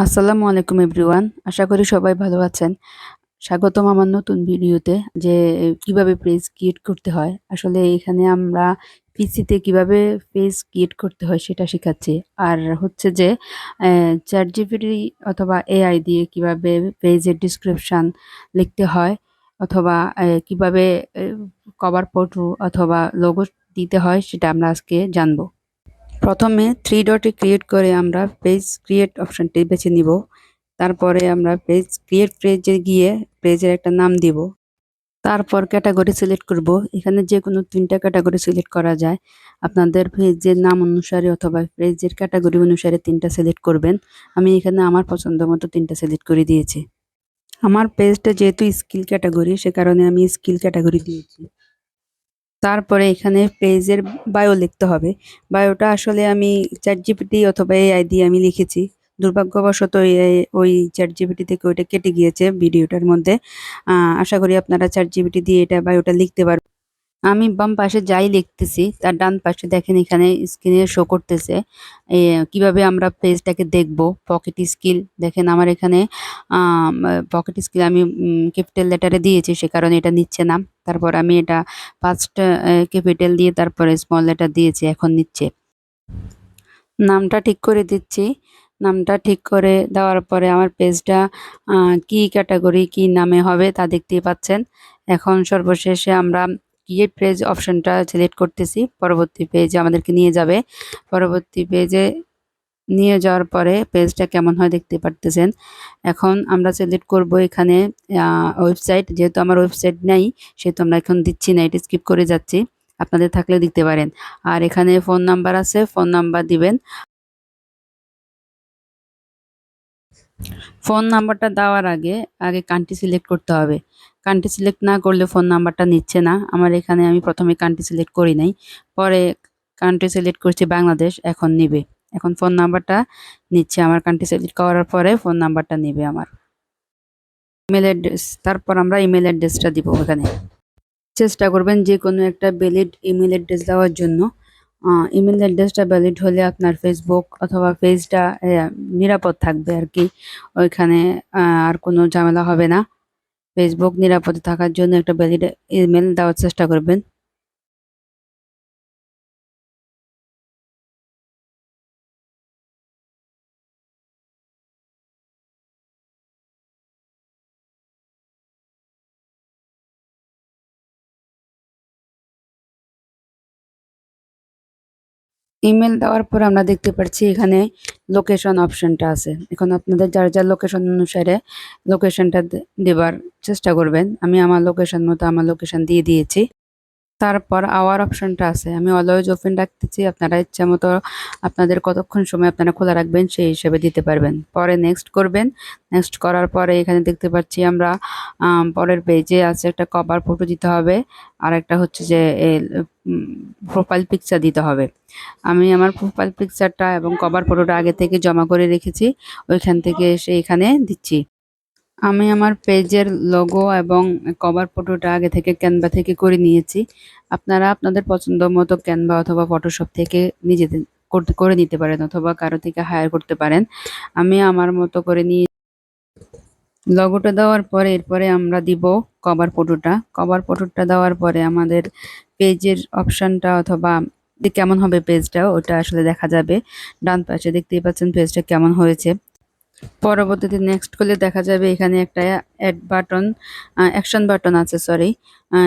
আসসালামু আলাইকুম এভরিওয়ান। আশা করি সবাই ভালো আছেন। স্বাগতম আমার নতুন ভিডিওতে যে কিভাবে পেজ ক্রিয়েট করতে হয়। আসলে এখানে আমরা পিসিতে কিভাবে পেজ ক্রিয়েট করতে হয় সেটা শিখাচ্ছি। আর হচ্ছে যে ChatGPT অথবা এআই দিয়ে কিভাবে পেজের ডেসক্রিপশন লিখতে হয় অথবা কিভাবে এ কভার ফটো অথবা লোগো দিতে হয় সেটা আমরা আজকে জানবো। প্রথমে থ্রি ডটে ক্লিক করে আমরা পেজ ক্রিয়েট অপশনটি বেছে নিব। তারপরে আমরা পেজে গিয়ে পেজের একটা নাম দিব। তারপর ক্যাটাগরি সিলেক্ট করব। এখানে যে কোনো ৩টা ক্যাটাগরি সিলেক্ট করা যায়। আপনাদের পেজের নাম অনুসারে অথবা পেজের ক্যাটাগরি অনুসারে ৩টা সিলেক্ট করবেন। আমি এখানে আমার পছন্দ মতো ৩টা সিলেক্ট করে দিয়েছি। আমার পেজটা যেহেতু স্কিল ক্যাটাগরি সে কারণে আমি স্কিল ক্যাটাগরি দিয়েছি। তারপরে এখানে পেজের বায়ো লিখতে হবে। বায়োটা আসলে আমি ChatGPT অথবা এআই দিয়ে আমি লিখেছি। দুর্ভাগ্যবশত ওই ChatGPT থেকে ওইটা কেটে গিয়েছে ভিডিওটার মধ্যে। আশা করি আপনারা ChatGPT দিয়ে এটা বায়োটা লিখতে পারবেন। আমি বাম পাশে যাই লিখতেছি তার ডান পাশে দেখেন এখানে স্ক্রিনে শো করতেছে কিভাবে আমরা পেজটাকে দেখব। পকেট স্কিল দেখেন আমার এখানে পকেট স্কিল আমি ক্যাপিটাল লেটারে দিয়েছি সে কারণে এটা নিচ্ছে না। তারপর আমি এটা ফার্স্ট ক্যাপিটাল দিয়ে তারপরে স্মল লেটার দিয়েছি, এখন নিচ্ছে। নামটা ঠিক করে দিচ্ছি। নামটা ঠিক করে দেওয়ার পরে আমার পেজটা কি ক্যাটাগরি কি নামে হবে তা দেখতেই পাচ্ছেন। এখন সর্বশেষে আমরা ক্রিয়েট পেজ অপশনটা সিলেক্ট করতেছি। পরবর্তী পেজে আমাদেরকে নিয়ে যাবে। পরবর্তী পেজে নিয়ে যাওয়ার পরে পেজটা কেমন হয় দেখতে পারতেছেন। এখন আমরা সিলেক্ট করব এখানে ওয়েবসাইট। যেহেতু আমার ওয়েবসাইট নাই সেহেতু আমরা এখন দিচ্ছি না, এটা স্কিপ করে যাচ্ছি। আপনাদের থাকলে দিতে পারেন। আর এখানে ফোন নাম্বার আছে, ফোন নাম্বার দিবেন। ফোন নাম্বারটা দেওয়ার আগে কান্ট্রি সিলেক্ট করতে হবে। কান্ট্রি সিলেক্ট না করলে ফোন নাম্বারটা নিচ্ছে না। আমার এখানে আমি প্রথমে কান্ট্রি সিলেক্ট করি নাই, পরে কান্ট্রি সিলেক্ট করছি বাংলাদেশ, এখন নিবে। এখন ফোন নাম্বারটা নিচ্ছে। আমার কান্ট্রি সিলেক্ট করার পরে ফোন নাম্বারটা নিবে আমার। ইমেল অ্যাড্রেস, তারপর আমরা ইমেল অ্যাড্রেসটা দিব এখানে। চেষ্টা করবেন যে কোনো একটা ভ্যালিড ইমেল অ্যাড্রেস দেওয়ার জন্য। ইমেল অ্যাড্রেসটা ভ্যালিড হলে আপনার ফেসবুক অথবা পেজটা নিরাপদ থাকবে আর কি। ওইখানে আর কোনো ঝামেলা হবে না। ফেসবুক নিরাপদে থাকার জন্য একটা ভ্যালিড ইমেল দেওয়ার চেষ্টা করবেন। ইমেল দেওয়ার পর আমরা দেখতে পাচ্ছি এখানে লোকেশন অপশনটা আছে। এখন আপনাদের যার যার লোকেশন অনুসারে লোকেশনটা দেবার চেষ্টা করবেন। আমি আমার লোকেশন মতো আমার লোকেশন দিয়ে দিয়েছি। তারপর আওয়ার অপশনটা আছে, আমি অলওয়েজ ওপেন রাখতেছি। আপনারা ইচ্ছা মতো আপনাদের কতক্ষণ সময় আপনারা খোলা রাখবেন সেই হিসেবে দিতে পারবেন। পরে নেক্সট করবেন। নেক্সট করার পরে এখানে দেখতে পাচ্ছি আমরা পরের পেজে আছে একটা কভার ফটো দিতে হবে, আর একটা হচ্ছে যে প্রোফাইল পিকচার দিতে হবে। আমি আমার প্রোফাইল পিকচারটা এবং কভার ফটোটা আগে থেকে জমা করে রেখেছি, ওইখান থেকে এসে এখানে দিচ্ছি। আমি আমার পেজের লোগো এবং কভার ফটোটা আগে থেকে ক্যানভা থেকে করে নিয়েছি। আপনারা আপনাদের পছন্দ মতো ক্যানভা অথবা ফটোশপ থেকে নিজেদের করে নিতে পারেন অথবা কারো থেকে হায়ার করতে পারেন। আমি আমার মতো করে নিয়ে লোগোটা দেওয়ার পরে এরপরে আমরা দিব কভার ফটোটা। কভার ফটোটা দেওয়ার পরে আমাদের পেজের অপশনটা অথবা কেমন হবে পেজটা ওটা আসলে দেখা যাবে। ডান পাশে দেখতেই পাচ্ছেন পেজটা কেমন হয়েছে। পরবর্তীতে নেক্সট করলে দেখা যাবে এখানে একটা অ্যাড বাটন, অ্যাকশন বাটন আছে, সরি,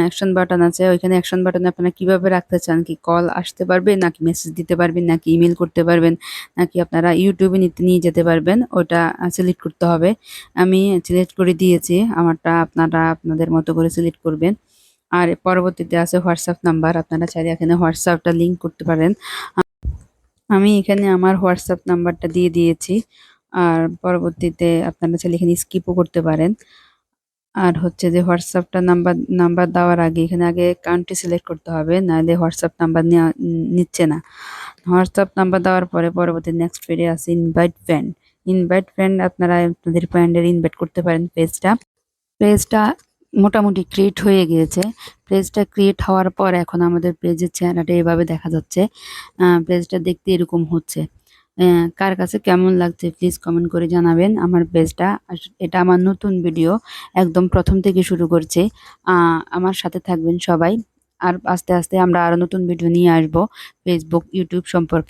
অ্যাকশন বাটন আছে। ওইখানে অ্যাকশন বাটনে আপনারা কিভাবে রাখতে চান, কি কল আসতে পারবে নাকি মেসেজ দিতে পারবেন নাকি ইমেল করতে পারবেন নাকি আপনারা ইউটিউবে নিয়ে যেতে পারবেন, ওটা সিলেক্ট করতে হবে। আমি সিলেক্ট করে দিয়েছি আমারটা, আপনারা আপনাদের মতো করে সিলেক্ট করবেন। আর পরবর্তীতে আছে হোয়াটসঅ্যাপ নাম্বার, আপনারা চাইলে এখানে হোয়াটসঅ্যাপটা লিঙ্ক করতে পারেন। আমি এখানে আমার হোয়াটসঅ্যাপ নাম্বারটা দিয়ে দিয়েছি। আর পরবর্তীতে আপনারা চাইলে এখানে স্কিপও করতে পারেন। আর হচ্ছে যে হোয়াটসঅ্যাপটা নাম্বার দেওয়ার আগে এখানে আগে কান্ট্রি সিলেক্ট করতে হবে, নাহলে হোয়াটসঅ্যাপ নাম্বার নিচ্ছে না। হোয়াটসঅ্যাপ নাম্বার দেওয়ার পরে পরবর্তী নেক্সট পেজে আছে ইনভাইট ফ্রেন্ড। ইনভাইট ফ্রেন্ড আপনারা আপনাদের ফ্রেন্ডের ইনভাইট করতে পারেন। পেজটা মোটামুটি ক্রিয়েট হয়ে গিয়েছে। পেজটা ক্রিয়েট হওয়ার পর এখন আমাদের পেজের চেহারাটা এভাবে দেখা যাচ্ছে। পেজটা দেখতে এরকম হচ্ছে। কার কাছে কেমন লাগছে প্লিজ কমেন্ট করে জানাবেন আমার পেজটা। এটা আমার নতুন ভিডিও, একদম প্রথম থেকে শুরু করছি। আমার সাথে থাকবেন সবাই। আর আস্তে আস্তে আমরা আরো নতুন ভিডিও নিয়ে আসবো ফেসবুক, ইউটিউব সম্পর্কে।